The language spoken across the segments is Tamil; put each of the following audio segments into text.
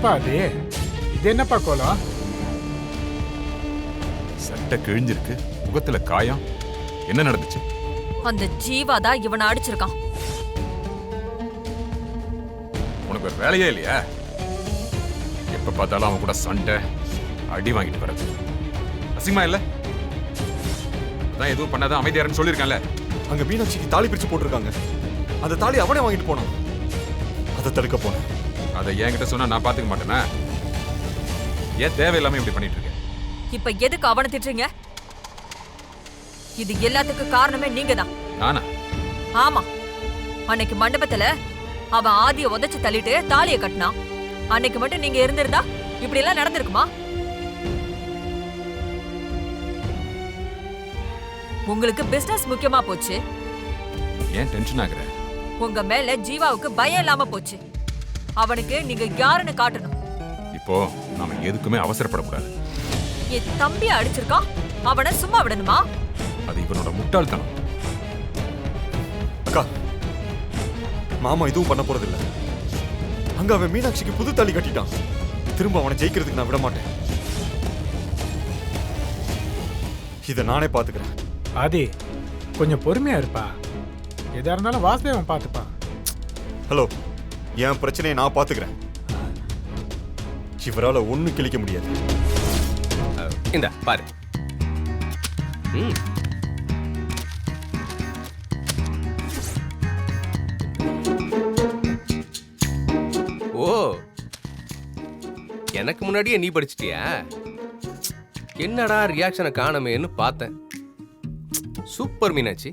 என்னப்பா அது? இது என்னப்பா கோலம்? சட்டை கிழிஞ்சிருக்கு, முகத்துல காயம். என்ன நடந்துச்சு? அந்த ஜீவா தான் இவனை அடிச்சிருக்கான். உனக்கு ஒரு வேலையே இல்லையா? எப்ப பார்த்தாலும் அவன் கூட சண்டை அடி வாங்கிட்டு வர்றது அசிங்கமா இல்ல? அதான் எதுவும் பண்ணாதான் அமைதியாருன்னு சொல்லியிருக்கான்ல. அங்க மீனாட்சிக்கு தாலி பிரிச்சு போட்டிருக்காங்க. அந்த தாலி அவனே வாங்கிட்டு போனான். அதை தடுக்க போனேன். அதை என்கிட்ட சொன்னா நான் பாத்துக்க மாட்டேனா? ஏன் தேவையில்லாம இப்படி பண்ணிட்டு இருக்க? இப்ப எதுக்கு அவனை திட்டுறீங்க? இது எல்லாத்துக்கும் காரணமே நீங்க தான். நானா? ஆமா, அன்னைக்கு மண்டபத்துல அவன் ஆதிய உதைச்சு தள்ளிட்டு தாலியை கட்டினான். அன்னைக்கு மட்டும் நீங்க இருந்திருந்தா இப்படி எல்லாம் நடந்திருக்குமா? உங்களுக்கு பிசினஸ் முக்கியமா போச்சு. ஏன் டென்ஷன் ஆகுற? உங்க மேல ஜீவாவுக்கு பயம் இல்லாம போச்சு. அவனுக்கு நீங்க யாருன்னு காட்டணும். இப்போ நாம எதுக்குமே அவசரப்படக்கூடாது. என் தம்பி அடிச்சிருக்கான், அவனை சும்மா விடணுமா? அது இவனோட முட்டாள்தனம். அக்கா, மாமா எதுவும் பண்ண போறதில்ல. அங்க அவன் மீனாட்சிக்கு புது தாலி கட்டிட்டான். திரும்ப அவனை ஜெயிக்கிறதுக்கு நான் விட மாட்டேன். இதை நானே பாத்துக்கிறேன். ஆதி, கொஞ்சம் பொறுமையா இருப்பா. எதா இருந்தாலும் வாசுதேவன் பார்த்துப்பான். ஹலோ, என் பிரச்சனையை நான் பாத்துக்கிறேன். இவரால ஒண்ணு கிழிக்க முடியாது. இந்த பாரு. ஓ, எனக்கு முன்னாடியே நீ படிச்சிட்டியா? என்னடா ரியாக்ஷனை காணமேன்னு பார்த்தேன். சூப்பர் மீனாட்சி.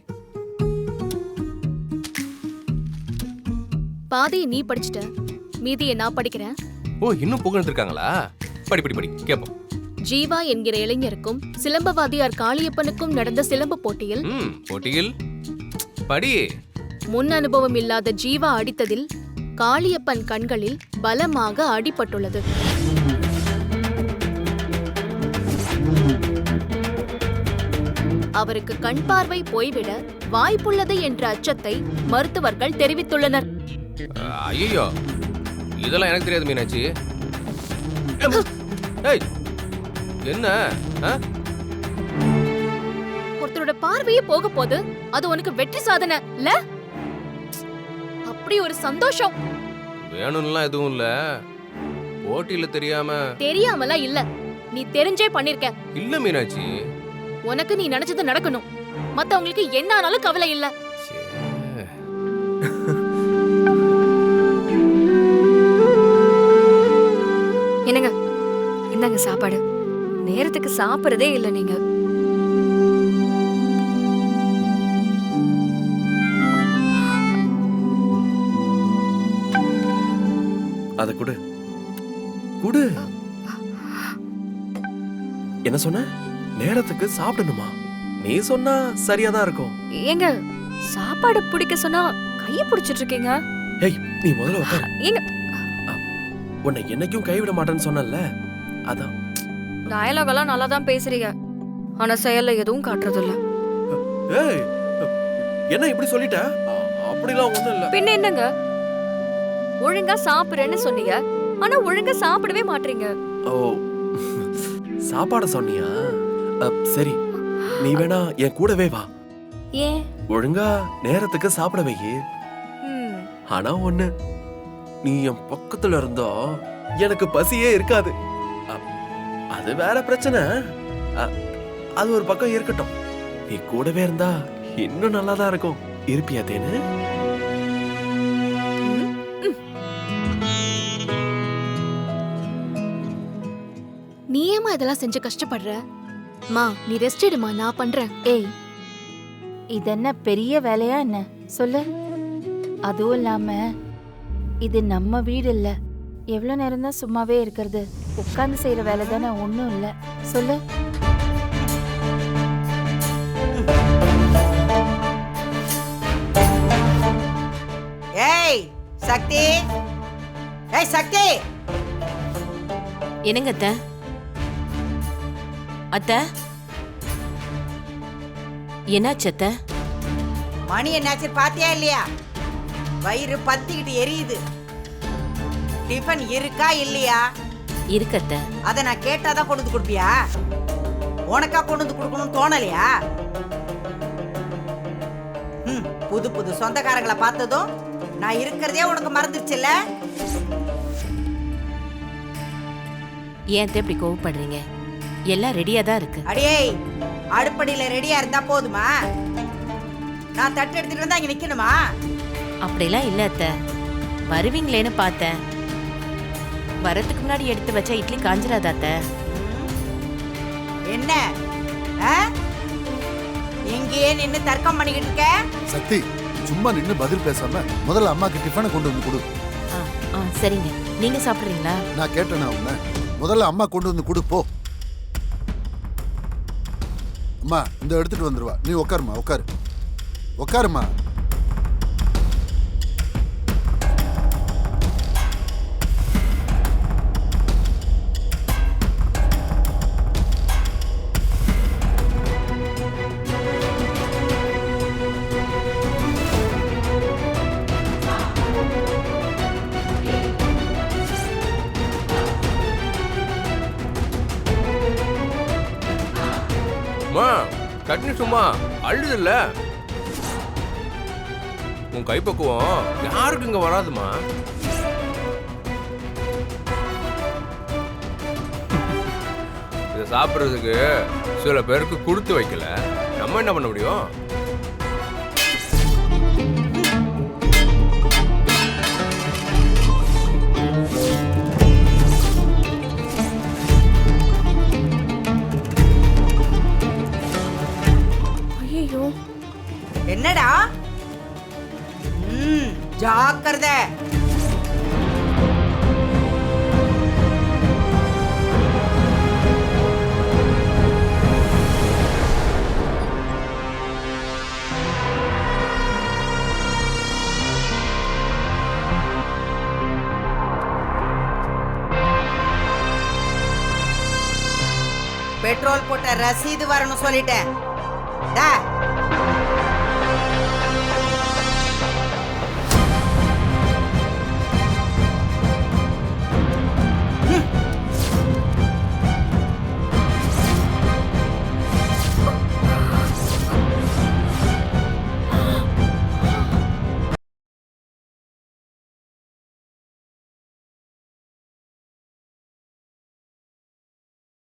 பாதியை நீ படிச்சுட்ட, மீதியை நான் படிக்கிறேன். ஓ, இன்னும் புகழ்ந்து இருக்காங்களா? படி படி படி கேப்போம். ஜீவா என்கிற இளைஞருக்கும் சிலம்பவாதியார் காளியப்பனுக்கும் நடந்த சிலம்ப போட்டியில் போட்டியில் படி. முன் அனுபவம் இல்லாத ஜீவா அடித்ததில் காளியப்பன் கண்களில் பலமாக அடிபட்டுள்ளது. அவருக்கு கண் பார்வை போய்விட வாய்ப்புள்ளது என்ற அச்சத்தை மருத்துவர்கள் தெரிவித்துள்ளனர். ஐயோ, இதெல்லாம் எனக்கு தெரியாது மீனாட்சி. என்ன ஒருத்தரோட பார்வையே போக போது அது உனக்கு வெற்றி சாதனை இல்ல? அப்படி ஒரு சந்தோஷம் வேணும்லாம் எதுவும் இல்ல. போட்டியில தெரியாமல இல்ல, நீ தெரிஞ்சே பண்ணிருக்க. இல்ல மீனாட்சி, உனக்கு நீ நினைச்சது நடக்கணும். மத்தவங்களுக்கு என்ன ஆனாலும் கவலை இல்ல. என்னங்க, இந்தாங்க சாப்பாடு. நேரத்துக்கு சாப்பிடுறதே இல்ல நீங்க. அத குடு குடு. என்ன சொன்ன? நேரத்துக்கு சாப்பிடணுமா? நீ சொன்னா சரியாதான் இருக்கும். ஏங்க, சாப்பாடு பிடிக்க சொன்னா கைய பிடிச்சிட்டு இருக்கீங்க. ஏய், நீ முதல்ல உட்காரு. ஏங்க, உன்னை என்னைக்கும் கைவிட மாட்டேன்னு சொன்னல, அதான். டயலாக் எல்லாம் நல்லா தான் பேசுறீங்க, ஆனா செயல்ல எதுவும் காட்டுறது இல்ல. ஏய், என்ன இப்படி சொல்லிட்ட? அப்படிலாம் ஒண்ணும் இல்ல. பின்ன என்னங்க, ஒழுங்கா சாப்பிடுறேன்னு சொன்னீங்க, ஆனா ஒழுங்கா சாப்பிடவே மாட்டீங்க. ஓ, சாப்பாட சொன்னியா? சரி, நீ வேணா என் கூடவே வா. ஏன்? ஒழுங்கா நேரத்துக்கு சாப்பிட வை. ஆனா ஒண்ணு, நீ என் பக்கத்துல இருந்தோ எனக்கு பசியே இருக்காது. அது வேற பிரச்சனை. அது ஒரு பக்கம் இருக்கட்டும். நீ கூடவே இருந்தா இன்னும் நல்லாதான் இருக்கும். இருப்பியா தேனு? நீ ஏமா இதெல்லாம் செஞ்சு கஷ்டப்படுற? மா, நீ ரெஸ்ட் எடுமா, நான் பண்றேன். ஏய், இது என்ன பெரிய வேலையா என்ன? சொல்லு. அதுவும் இல்லாம இது நம்ம வீடு இல்ல. எவ்வளவு நேரம் தான் சும்மாவே இருக்கிறது? உட்கார்ந்து செய்யற வேலை தானே, ஒண்ணும் இல்ல. சொல்லு. ஏய் சக்தி, ஏய் சக்தி. என்னங்க அத்தை? அத்தை, என்னாச்சு அத்தை? மணி என்னாச்சு பாத்தியா இல்லையா? வயிறு பத்திக்கிட்டு எரியுது. டிஃபன் இருக்கா இல்லையா? இருக்கத்த. அத நான் கேட்டாதான் கொண்டு வந்து கொடுப்பியா? உனக்கா கொண்டு வந்து கொடுக்கணும்னு தோணலையா? புது புது சொந்தக்காரங்களை பார்த்ததும் நான் இருக்கிறதே உனக்கு மறந்துருச்சுல்ல? ஏன் இப்படி கோவப்படுறீங்க? எல்லாம் ரெடியா தான் இருக்கு. அடியே, அடுப்படியில ரெடியா இருந்தா போதுமா? நான் தட்டு எடுத்துட்டு வந்தா இங்க நிக்கணுமா? அப்படிலாம் இல்ல அத்த. வருவீங்களேன்னு பார்த்தேன். வரதுக்கு முன்னாடி எடுத்து வச்ச இட்லி காஞ்சிராதா அத்த? என்ன எங்கேயே நின்னு தர்க்கம் பண்ணிக்கிட்டு இருக்க? சக்தி, சும்மா நின்னு பதில் பேசாம முதல்ல அம்மாக்கு டிஃபனை கொண்டு வந்து கொடு. சரிங்க. நீங்க சாப்பிடுறீங்களா? நான் கேட்டேனா உன்ன? முதல்ல அம்மா கொண்டு வந்து கொடு போ. அம்மா இந்த எடுத்துட்டு வந்துருவா. நீ உட்காருமா, உட்காரு, உட்காருமா. சட்னி சும்மா அழுது இல்ல. உன் கைப்பக்குவம் யாருக்கு இங்க வராதுமா. இதை சாப்பிட்றதுக்கு சில பேருக்கு கொடுத்து வைக்கல. நம்ம என்ன பண்ண முடியும்? என்னடா? ஜாக்கிரதை. பெட்ரோல் போட்ட ரசீது வரணும் சொல்லிட்டேன்.